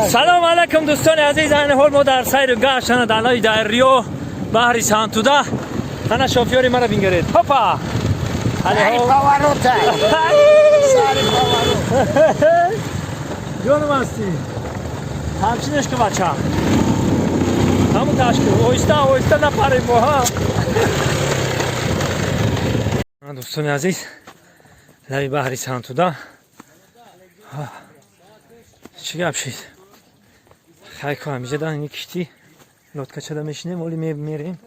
سلام علیکم دوستان عزیز، این حال ما در سیر گشتن دلای در ریو بحر سانتودا. انا شوفیوری مرا بینگرید. هپا سری پاوروته سری پاورو جانم هستی همچینش که بچه همون تشکیل اویسته نپریم با هم. دوستان عزیز لبی بحر سانتودا چی گپ شید؟ خیلی که همیشه دارن این کشتی لطکه چه میشینیم ولی میریم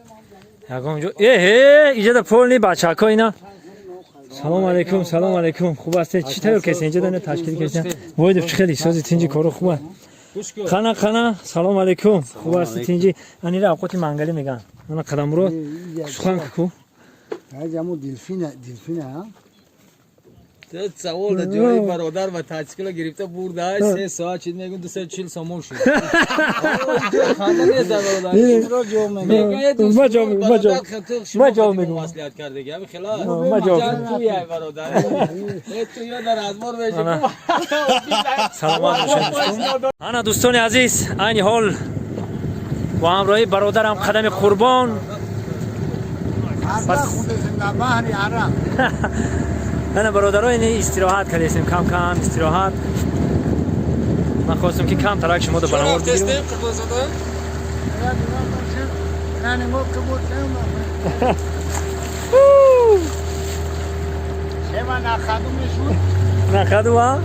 یکم جو اینجا در پول نی بچه ها اینا. سلام علیکم سلام علیکم، خوب هستید؟ چی طور کسی اینجا دارن تشکیل کشیدن؟ وای خیلی سازی تینجی کارو خوبه. خنا سلام علیکم، خوب هستید؟ تینجی اینی را اوقات منگلی میگن انا قدم رو سخن کو جامو دلفینه ها سوال در جای برادر و تشکیل گرفته برده 3 ساعت چیز میگن 240 سوم شد. خاندان نیست برادر. ما جواب میگم. مصلحت کرده که خلاص. ما جواب توی برادر. تو یا در ازمار بشه. سلام علیکم. انا دوستان عزیز، این حال با همراهی برادرم قدم قربان. بس زنده بحر عرب. انا برادرای اینی استراحت کردیم، کم استراحت. من خواستم که کم ترک شما دو برنامه رو بگیرم. نخدو ها؟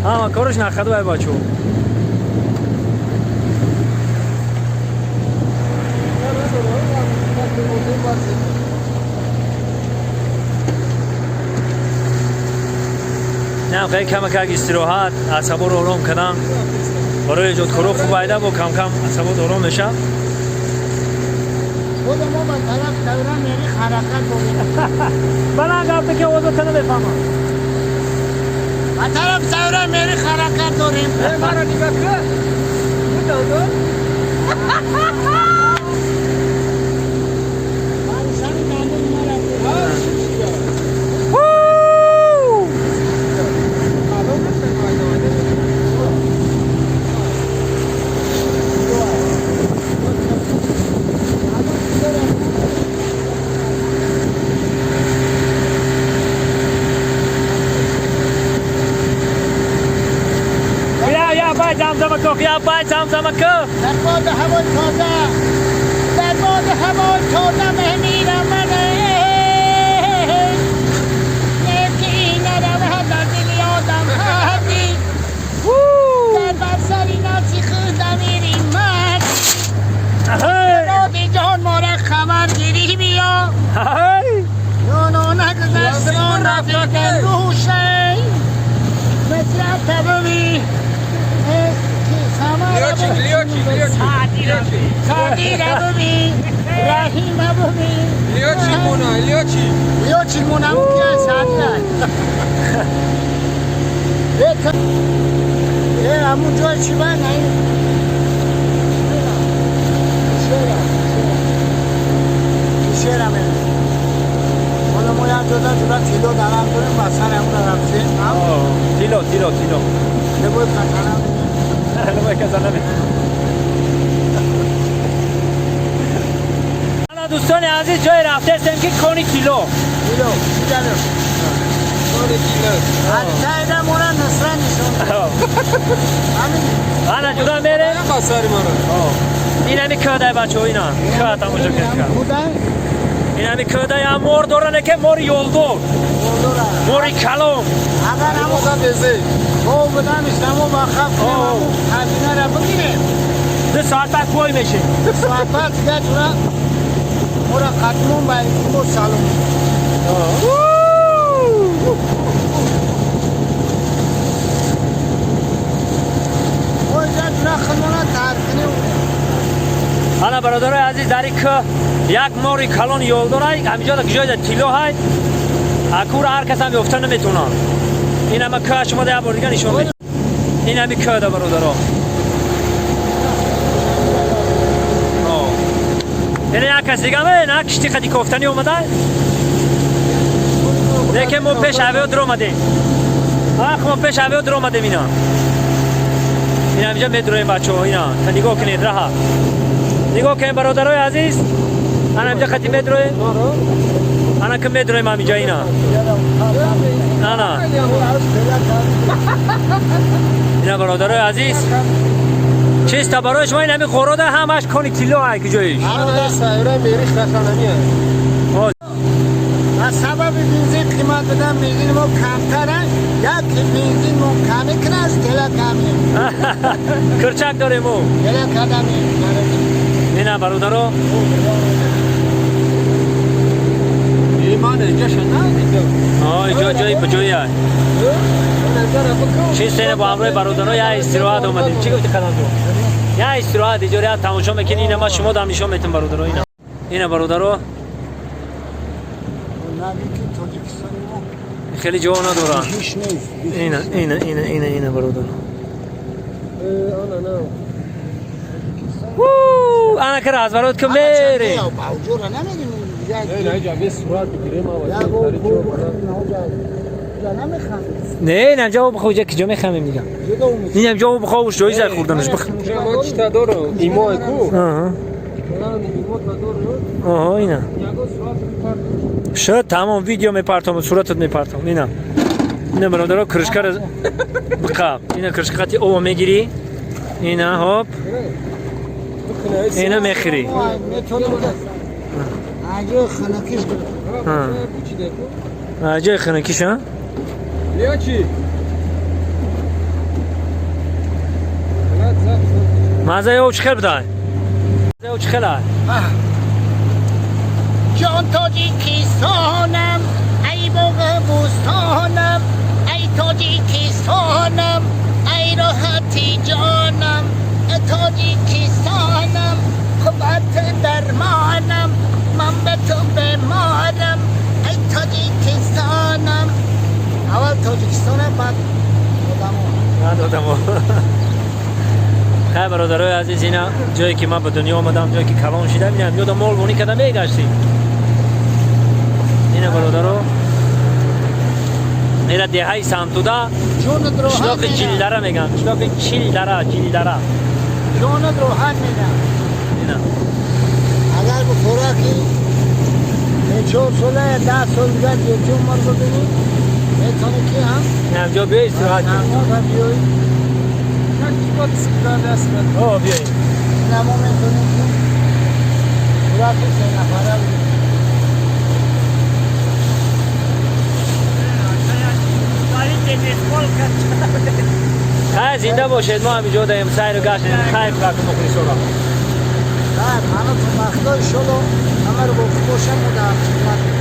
ها کارش نخدو های بچو. نه خیلی کم استراحت اعصابا رو آرام کردن برای ایجاد کارو خوب ایده با کم اعصابا آرام میشه. خود ما با طرف دوره میری حرکت بگیرم بلند گفته که وضع کنه بفهمم با طرف دوره میری حرکت داریم مرا نگاه کن. یا باید زمزمه که در باد هوای تازه در باد هوای تازه مهمیرم منه یکی نرم در دل یادم هستی در بر سری نسی خود میریم من راد جان ما را خبر گیری بیا یانو نگذشتان رفیقن روشه مثل تبوی سادی ربوی رحیم ربوی لیاچی مونا که سادی رای همون جای چی باید نایی شیره میره حالا ما یک جدا تیلو درم داریم بسن همون رفتیم تیلو نباید قطعه نباید کسا نبید. دوستان عزیز جای رفته هستیم که کونی کیلو سایده مورا نصران نشون انا جدا میره این همی کده بچه اینا کده همونجا کرد این همی کده یا مور دارنه که مور یولدور موری کلوم اگر همون دیزه با بدمش نمو با خب هزینه را بگیریم 2 ساعت بعد پای میشه 2 ساعت بعد دیگه جورا مورا قطمون باید مور سالون اویجا جورا خلونا ترکنیم انا برادر عزیز داری که یک موری کلون یول داره همینجا در جای تیلو های اکور هر کس هم بیفته نمیتونه. این همه که شما ده بار دیگه نشون میدید. این همی که ده برادرها یعنی یک کس دیگه همه نه کشتی خدی کفتنی اومده دیگه ما پیش اوه در اومده ما پیش اوه در اومده اینا اینجا متروی بچه‌ها اینا تا نگاه کنید راه نگاه کنید برادرای عزیز انا اینجا خطی متروی انا که متروی ما اینجا اینا نه اینا برادرای عزیز چیست برای شما این همین خوراده همش کنیکتیلو های که جایش و سبب بنزین قیمت بدم میگین ما کمتره یک بنزین ما کمی کنه از تله کمی کرچک داریم او تله کدمی اینا برادرها ایمان اینجا شد نه اینجا جایی بجایی های چیست اینه با همراه برادرها یا استراحت اومدیم چی گفتی خدام تو؟ یا استراحت اینجا ریا تماشا میکنی اینه ما شما دام نشون میتون برادرها اینا برادرها خیلی جوان دارن اینا برادر انا که راز برات کم بری نه نجا بخوجه که جمع خمیم دیگه اینم جا بخوش جایی زر خوردنش بخ ما چی تا دارو ایما کو آها اینا شد تمام ویدیو میپرتم صورتت میپرتم اینا برادرها کرشکر بقاب اینا کرشکاتی او میگیری اینا هوب اینا میخری جای خنکیش ها بیا چی مازه او چخل بدای مازه او چخل های جان تاجیکستانم ای باغ بوستانم ای تاجیکستانم ای راحتی جانم ای تاجیکستانم خوبت درمانم من به تو بمارم ای تاجیکستانم اول تاجیکستانم بعد آدمو خیلی برادرای عزیز اینا جایی که من به دنیا آمدم جایی که کلان شدم اینم یادم مالبونی کدم میگشتیم اینا برادرها اینا دههای سمتوده شلاق جیلدره میگن شلاق جیلدره جانت روحان میدم اینا اگر به خوراکی 4 ساله 10 سال دیگر یکی عمر ببینی میتونه کی هم اینم جا بیا استراحت کنیم نماز بیایی باید سکرده است بیاییم نمو میتونیم که خوراکی 3 نفره بگیریم خیلی زنده باشید ما همینجا داریم سیر و گشت خیلی خاکم بخوری سورا بعد همه تو مخدای شلو همه رو با خوشم و در خدمت